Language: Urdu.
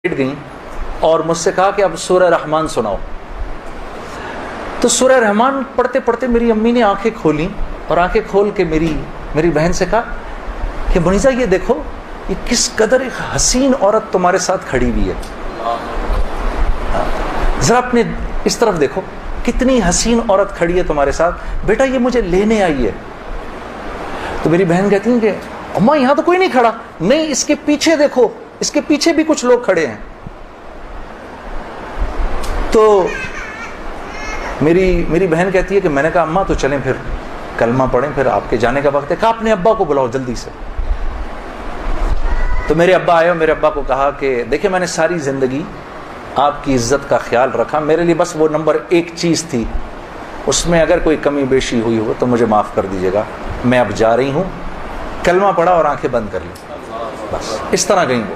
بیٹھ گئیں اور مجھ سے کہا کہ اب سورہ رحمان سناؤ. تو سورہ رحمان پڑھتے پڑھتے میری امی نے آنکھیں کھولیں اور آنکھیں کھول کے میری بہن سے کہا کہ منیزہ یہ دیکھو یہ کس قدر ایک حسین عورت تمہارے ساتھ کھڑی ہوئی ہے, ذرا اپنے اس طرف دیکھو کتنی حسین عورت کھڑی ہے تمہارے ساتھ, بیٹا یہ مجھے لینے آئی ہے. تو میری بہن کہتی ہیں کہ اماں یہاں تو کوئی نہیں کھڑا. نہیں, اس کے پیچھے دیکھو, اس کے پیچھے بھی کچھ لوگ کھڑے ہیں. تو میری بہن کہتی ہے کہ میں نے کہا اماں تو چلیں پھر کلمہ پڑھیں, پھر آپ کے جانے کا وقت ہے. کہا اپنے ابا کو بلاؤ جلدی سے. تو میرے ابا آئے اور میرے ابا کو کہا کہ دیکھیں میں نے ساری زندگی آپ کی عزت کا خیال رکھا, میرے لیے بس وہ نمبر 1 چیز تھی, اس میں اگر کوئی کمی بیشی ہوئی ہو تو مجھے معاف کر دیجیے گا. میں اب جا رہی ہوں, کلمہ پڑھا اور آنکھیں بند کر لی, بس اس طرح گئیں وہ.